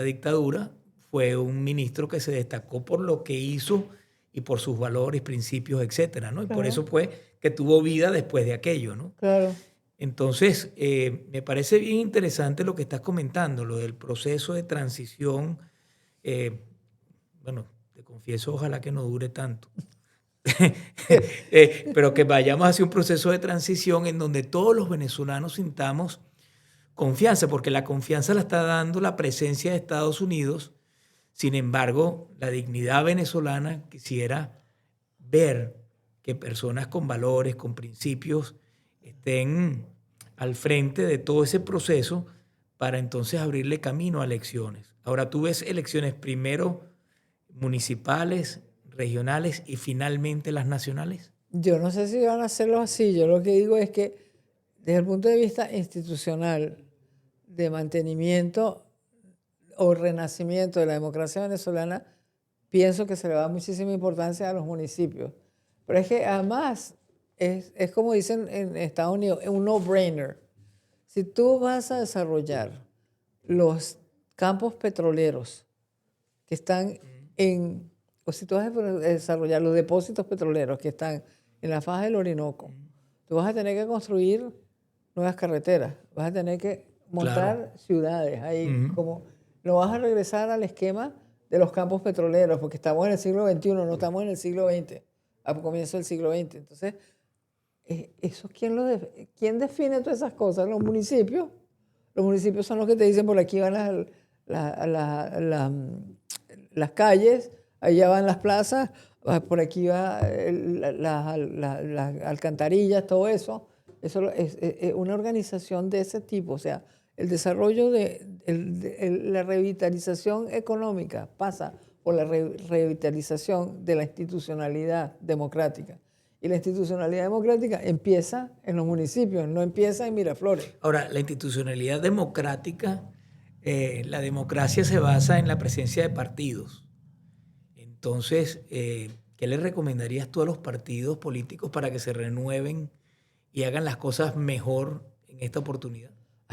dictadura, fue un ministro que se destacó por lo que hizo y por sus valores, principios, etcétera, ¿no? Y por claro, eso fue que tuvo vida después de aquello, ¿no? claro. Entonces, me parece bien interesante lo que estás comentando, lo del proceso de transición. eh, bueno, te confieso, ojalá que no dure tanto. Pero que vayamos hacia un proceso de transición en donde todos los venezolanos sintamos confianza, porque la confianza la está dando la presencia de Estados Unidos. Sin embargo, la dignidad venezolana quisiera ver que personas con valores, con principios, estén al frente de todo ese proceso para entonces abrirle camino a elecciones. Ahora tú ves elecciones primero municipales, regionales y finalmente las nacionales. Yo no sé si van a hacerlo así. Yo lo que digo es que desde el punto de vista institucional, de mantenimiento o renacimiento de la democracia venezolana, pienso que se le da muchísima importancia a los municipios. Pero es que además es como dicen en Estados Unidos, es un no-brainer. Si tú vas a desarrollar los campos petroleros que están o si tú vas a desarrollar los depósitos petroleros que están en la faja del Orinoco, tú vas a tener que construir nuevas carreteras, vas a tener que Claro. montar ciudades ahí, Ujú. como no vas a regresar al esquema de los campos petroleros, porque estamos en el siglo XXI, no estamos en el siglo XX, a comienzo del siglo XX. Entonces, ¿eso quién define todas esas cosas? Los municipios. Los municipios son los que te dicen por aquí van las calles, allá van las plazas, por aquí va las alcantarillas, todo eso. Eso es una organización de ese tipo. O sea, el desarrollo la revitalización económica pasa por la revitalización de la institucionalidad democrática. Y la institucionalidad democrática empieza en los municipios, no empieza en Miraflores. Ahora, la institucionalidad democrática, la democracia se basa en la presencia de partidos. Entonces, ¿qué le recomendarías tú a los partidos políticos para que se renueven y hagan las cosas mejor en esta oportunidad?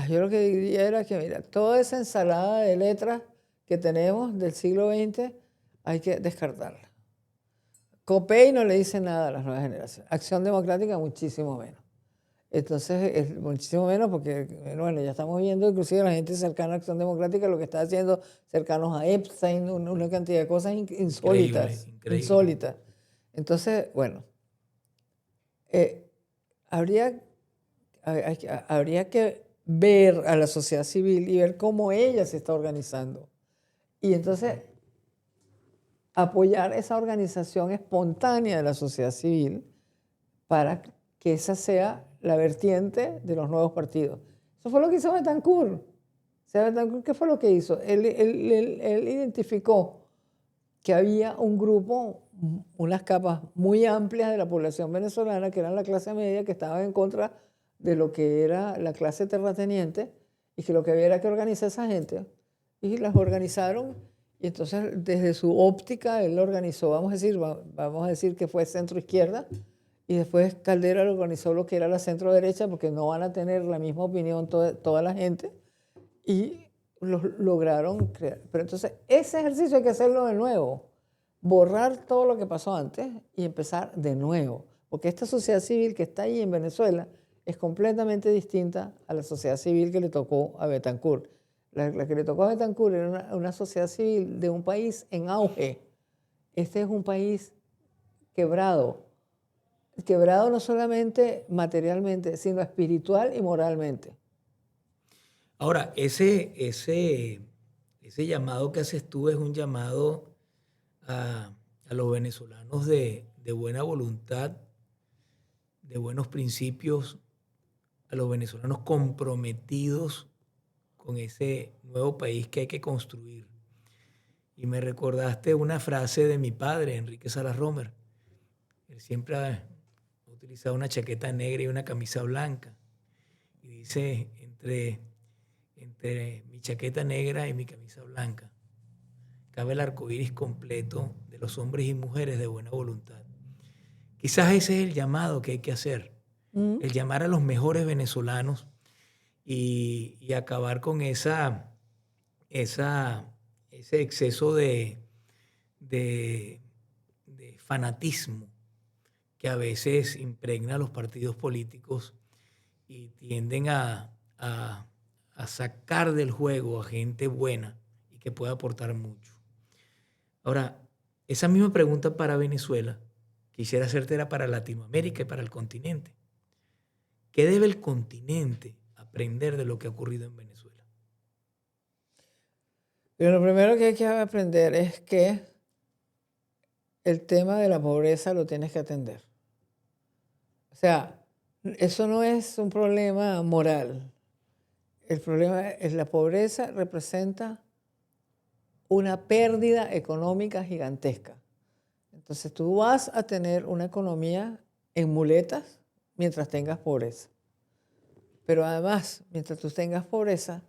Yo lo que diría era que, mira, toda esa ensalada de letras que tenemos del siglo XX hay que descartarla. COPEI no le dice nada a las nuevas generaciones. Acción Democrática muchísimo menos. Entonces, es muchísimo menos porque, bueno, ya estamos viendo inclusive la gente cercana a Acción Democrática lo que está haciendo cercanos a Epstein, una cantidad de cosas insólitas. Increíble. Insólitas. Entonces, bueno, habría que ver a la sociedad civil y ver cómo ella se está organizando. Y entonces apoyar esa organización espontánea de la sociedad civil para que esa sea la vertiente de los nuevos partidos. Eso fue lo que hizo Betancourt. O sea, Betancourt, ¿qué fue lo que hizo? Él identificó que había un grupo, unas capas muy amplias de la población venezolana, que eran la clase media, que estaban en contra de lo que era la clase terrateniente, y que lo que había era que organizar a esa gente. Y las organizaron, y entonces desde su óptica él lo organizó, vamos a decir que fue centro-izquierda, y después Caldera lo organizó lo que era la centro-derecha, porque no van a tener la misma opinión toda la gente, y lograron crear. Pero entonces ese ejercicio hay que hacerlo de nuevo, borrar todo lo que pasó antes y empezar de nuevo, porque esta sociedad civil que está ahí en Venezuela es completamente distinta a la sociedad civil que le tocó a Betancourt. La que le tocó a Betancourt era una sociedad civil de un país en auge. Este es un país quebrado no solamente materialmente, sino espiritual y moralmente. Ahora, ese llamado que haces tú es un llamado a los venezolanos de buena voluntad, de buenos principios, a los venezolanos comprometidos con ese nuevo país que hay que construir. Y me recordaste una frase de mi padre, Enrique Salas Romer. Él siempre ha utilizado una chaqueta negra y una camisa blanca. Y dice, entre mi chaqueta negra y mi camisa blanca, cabe el arco iris completo de los hombres y mujeres de buena voluntad. Quizás ese es el llamado que hay que hacer, el llamar a los mejores venezolanos y acabar con ese exceso de fanatismo que a veces impregna a los partidos políticos y tienden a sacar del juego a gente buena y que pueda aportar mucho. Ahora, esa misma pregunta para Venezuela, quisiera hacértela para Latinoamérica y para el continente. ¿Qué debe el continente aprender de lo que ha ocurrido en Venezuela? Pero lo primero que hay que aprender es que el tema de la pobreza lo tienes que atender. O sea, eso no es un problema moral. El problema es la pobreza representa una pérdida económica gigantesca. Entonces tú vas a tener una economía en muletas mientras tengas pobreza. Pero además, mientras tú tengas pobreza,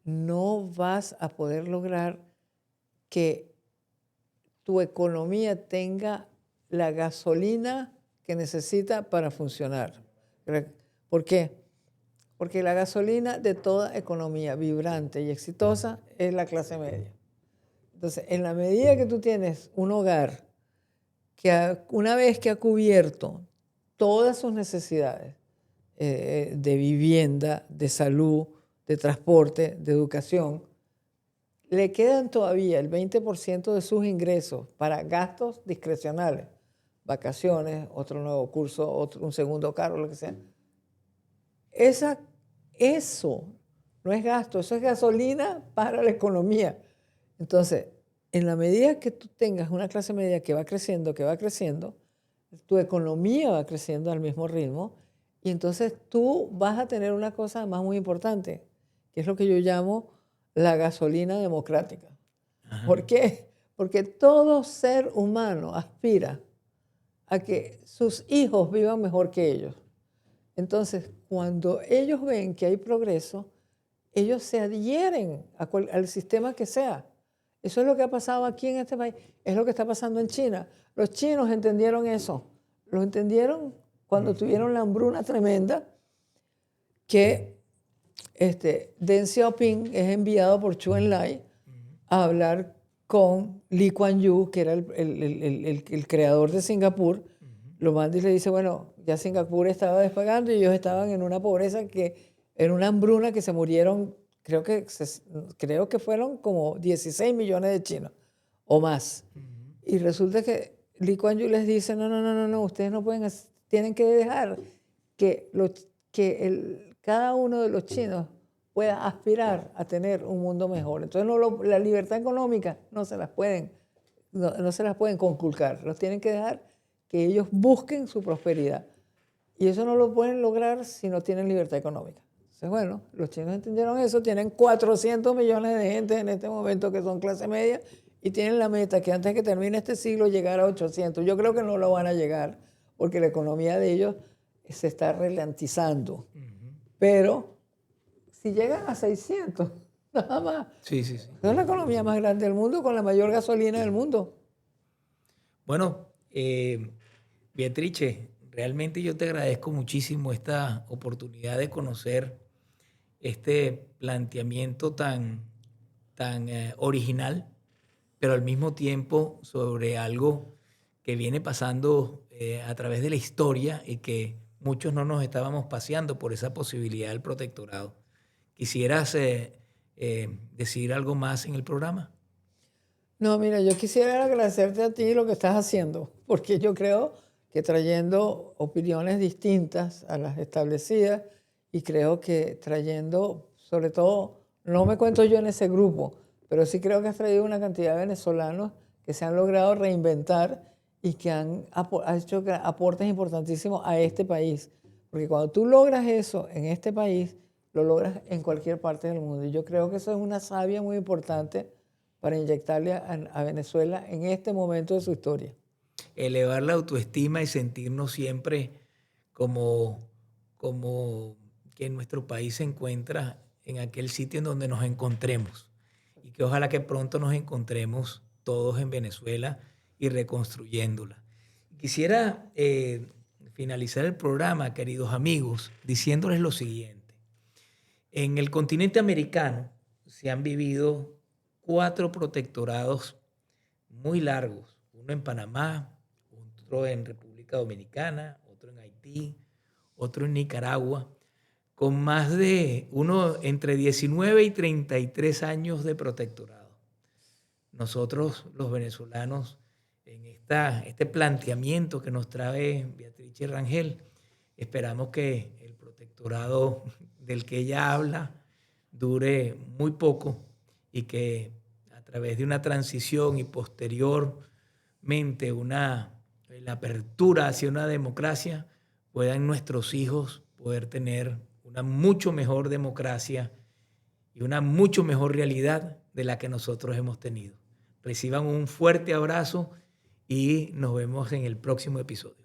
no vas a poder lograr que tu economía tenga la gasolina que necesita para funcionar. ¿Por qué? Porque la gasolina de toda economía vibrante y exitosa es la clase media. Entonces, en la medida que tú tienes un hogar que una vez que ha cubierto todas sus necesidades de vivienda, de salud, de transporte, de educación, le quedan todavía el 20% de sus ingresos para gastos discrecionales, vacaciones, otro nuevo curso, un segundo carro, lo que sea. Eso no es gasto, eso es gasolina para la economía. Entonces, en la medida que tú tengas una clase media que va creciendo, tu economía va creciendo al mismo ritmo y entonces tú vas a tener una cosa además muy importante, que es lo que yo llamo la gasolina democrática. Ajá. ¿Por qué? Porque todo ser humano aspira a que sus hijos vivan mejor que ellos. Entonces, cuando ellos ven que hay progreso, ellos se adhieren al sistema que sea. Eso es lo que ha pasado aquí en este país, es lo que está pasando en China. Los chinos entendieron eso, lo entendieron cuando tuvieron la hambruna tremenda, que Deng Xiaoping es enviado por Zhou Enlai a hablar con Lee Kuan Yew, que era el creador de Singapur. Lo manda y le dice, bueno, ya Singapur estaba despegando y ellos estaban en una pobreza, en una hambruna que se murieron, creo que fueron como 16 millones de chinos o más. Y resulta que Lee Kuan Yew les dice, no, ustedes no pueden, tienen que dejar que cada uno de los chinos pueda aspirar a tener un mundo mejor. Entonces la libertad económica no se las pueden conculcar, los tienen que dejar que ellos busquen su prosperidad. Y eso no lo pueden lograr si no tienen libertad económica. Entonces, bueno, los chinos entendieron eso, tienen 400 millones de gente en este momento que son clase media y tienen la meta que antes de que termine este siglo llegar a 800. Yo creo que no lo van a llegar porque la economía de ellos se está ralentizando. Pero si llegan a 600, nada más. Sí. Es la economía más grande del mundo con la mayor gasolina del mundo. Bueno, Beatrice, realmente yo te agradezco muchísimo esta oportunidad de conocer este planteamiento tan original, pero al mismo tiempo sobre algo que viene pasando a través de la historia y que muchos no nos estábamos paseando por esa posibilidad del protectorado. ¿Quisieras decir algo más en el programa? No, mira, yo quisiera agradecerte a ti lo que estás haciendo, porque yo creo que trayendo opiniones distintas a las establecidas y creo que trayendo, sobre todo, no me cuento yo en ese grupo, pero sí creo que has traído una cantidad de venezolanos que se han logrado reinventar y que han hecho aportes importantísimos a este país. Porque cuando tú logras eso en este país, lo logras en cualquier parte del mundo. Y yo creo que eso es una savia muy importante para inyectarle a Venezuela en este momento de su historia. Elevar la autoestima y sentirnos siempre como que nuestro país se encuentra en aquel sitio en donde nos encontremos y que ojalá que pronto nos encontremos todos en Venezuela y reconstruyéndola. Quisiera finalizar el programa, queridos amigos, diciéndoles lo siguiente. En el continente americano se han vivido 4 protectorados muy largos, uno en Panamá, otro en República Dominicana, otro en Haití, otro en Nicaragua, con más de uno entre 19 y 33 años de protectorado. Nosotros, los venezolanos, en este planteamiento que nos trae Beatrice Rangel, esperamos que el protectorado del que ella habla dure muy poco y que a través de una transición y posteriormente la apertura hacia una democracia, puedan nuestros hijos poder tener una mucho mejor democracia y una mucho mejor realidad de la que nosotros hemos tenido. Reciban un fuerte abrazo y nos vemos en el próximo episodio.